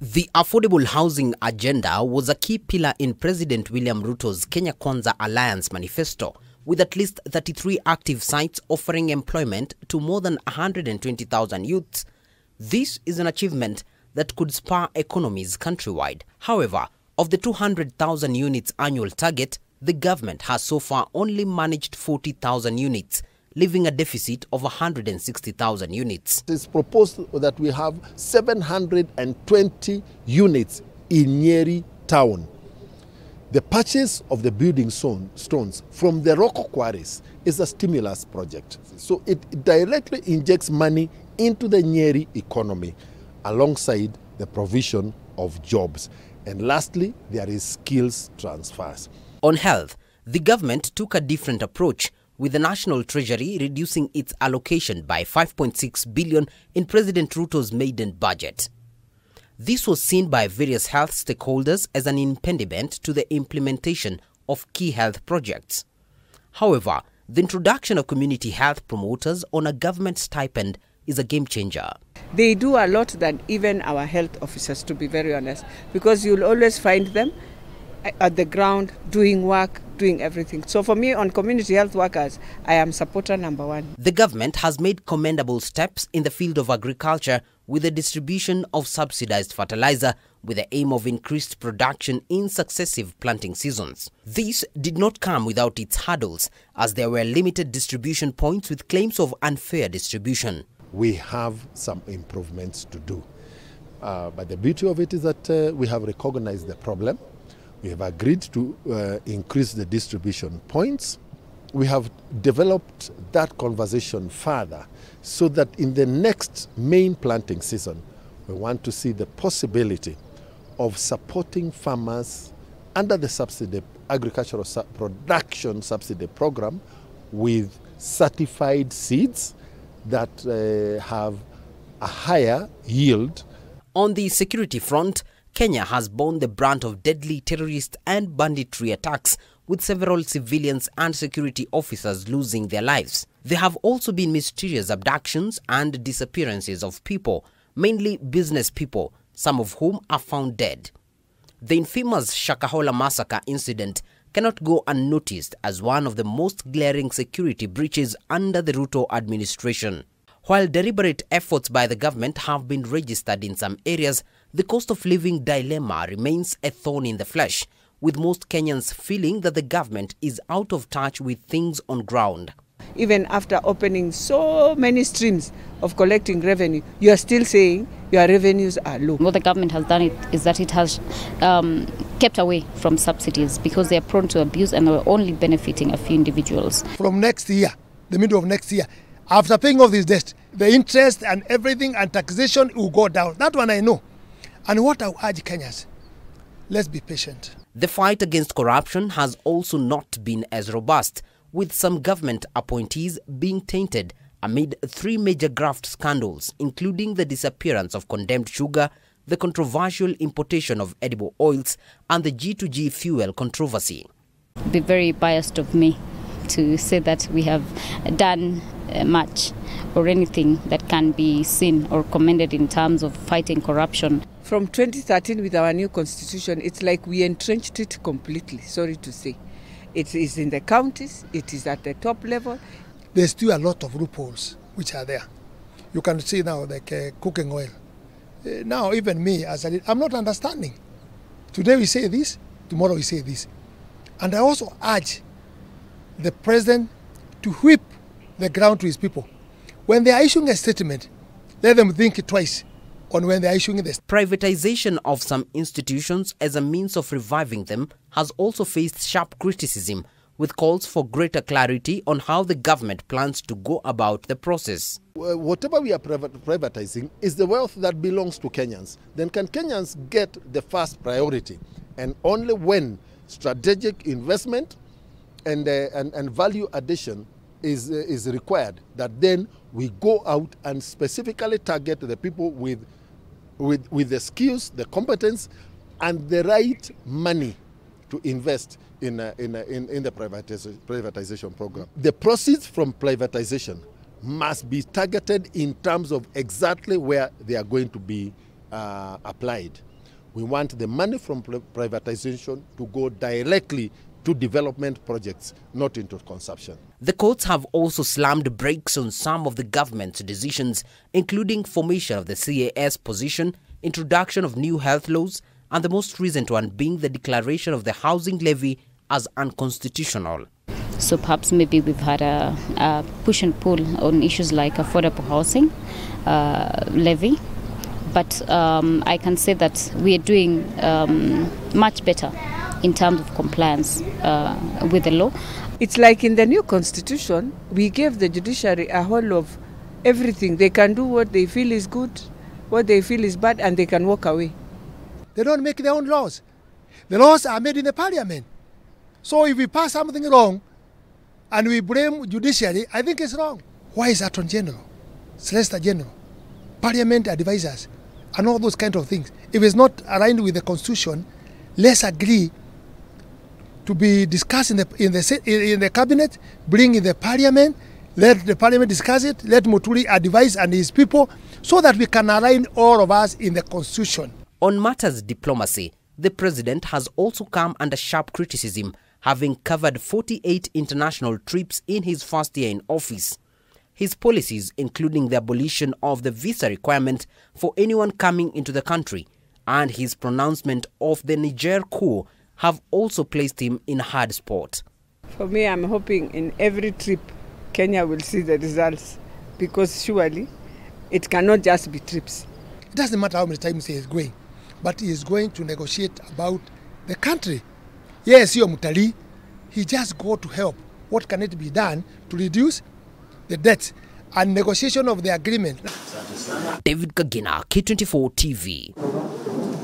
The affordable housing agenda was a key pillar in President William Ruto's Kenya Kwanza Alliance manifesto, with at least 33 active sites offering employment to more than 120,000 youths. This is an achievement that could spur economies countrywide. However, of the 200,000 units annual target, the government has so far only managed 40,000 units, leaving a deficit of 160,000 units. It is proposed that we have 720 units in Nyeri town. The purchase of the building stones from the rock quarries is a stimulus project. So it directly injects money into the Nyeri economy alongside the provision of jobs. And lastly, there is skills transfers. On health, the government took a different approach, with the National Treasury reducing its allocation by 5.6 billion in President Ruto's maiden budget. This was seen by various health stakeholders as an impediment to the implementation of key health projects. However, the introduction of community health promoters on a government stipend is a game changer. They do a lot than even our health officers, to be very honest, because you'll always find them at the ground doing work, doing everything. So for me, on community health workers, I am supporter number one. The government has made commendable steps in the field of agriculture with the distribution of subsidized fertilizer with the aim of increased production in successive planting seasons. This did not come without its hurdles, as there were limited distribution points with claims of unfair distribution. We have some improvements to do. But the beauty of it is that we have recognized the problem. We have agreed to increase the distribution points. We have developed that conversation further so that in the next main planting season, we want to see the possibility of supporting farmers under the subsidy, agricultural production subsidy program with certified seeds that have a higher yield. On the security front, Kenya has borne the brunt of deadly terrorist and banditry attacks, with several civilians and security officers losing their lives. There have also been mysterious abductions and disappearances of people, mainly business people, some of whom are found dead. The infamous Shakahola massacre incident cannot go unnoticed as one of the most glaring security breaches under the Ruto administration. While deliberate efforts by the government have been registered in some areas, the cost of living dilemma remains a thorn in the flesh, with most Kenyans feeling that the government is out of touch with things on ground. Even after opening so many streams of collecting revenue, you are still saying your revenues are low. What the government has done is that it has kept away from subsidies because they are prone to abuse and are only benefiting a few individuals. From next year, the middle of next year, after paying off this debt, the interest and everything and taxation will go down. That one I know. And what I urge Kenyans, let's be patient. The fight against corruption has also not been as robust, with some government appointees being tainted amid 3 major graft scandals, including the disappearance of condemned sugar, the controversial importation of edible oils, and the G2G fuel controversy. It would be very biased of me to say that we have done much or anything that can be seen or commended in terms of fighting corruption. From 2013 with our new constitution, it's like we entrenched it completely, sorry to say. It is in the counties, it is at the top level. There's still a lot of loopholes which are there. You can see now like cooking oil. Now even me, I'm not understanding. Today we say this, tomorrow we say this. And I also urge the president to whip the ground to his people. When they are issuing a statement, let them think twice on when they are issuing this. Privatization of some institutions as a means of reviving them has also faced sharp criticism, with calls for greater clarity on how the government plans to go about the process. Whatever we are privatizing is the wealth that belongs to Kenyans. Then can Kenyans get the first priority? And only when strategic investment and value addition is required, that then we go out and specifically target the people with the skills, the competence, and the right money to invest in the privatization program. The proceeds from privatization must be targeted in terms of exactly where they are going to be applied. We want the money from privatization to go directly to development projects, not into consumption. The courts have also slammed brakes on some of the government's decisions, including formation of the CAS position, introduction of new health laws, and the most recent one being the declaration of the housing levy as unconstitutional. So perhaps maybe we've had a push and pull on issues like affordable housing levy, but I can say that we are doing much better in terms of compliance with the law. It's like in the new constitution, we gave the judiciary a whole of everything. They can do what they feel is good, what they feel is bad, and they can walk away. They don't make their own laws. The laws are made in the parliament. So if we pass something wrong and we blame judiciary, I think it's wrong. Why is Attorney General, Solicitor General, Parliament advisors, and all those kind of things? If it's not aligned with the constitution, let's agree to be discussed in the cabinet, bring in the parliament, let the parliament discuss it, let Muturi advise and his people, so that we can align all of us in the constitution. On matters diplomacy, the president has also come under sharp criticism, having covered 48 international trips in his first year in office. His policies, including the abolition of the visa requirement for anyone coming into the country, and his pronouncement of the Niger coup, have also placed him in a hard spot. For me, I'm hoping in every trip Kenya will see the results, because surely it cannot just be trips. It doesn't matter how many times he is going, but he is going to negotiate about the country. Yes, you're Mutali. He just go to help. What can it be done to reduce the debt and negotiation of the agreement? David Kagina, K24 TV.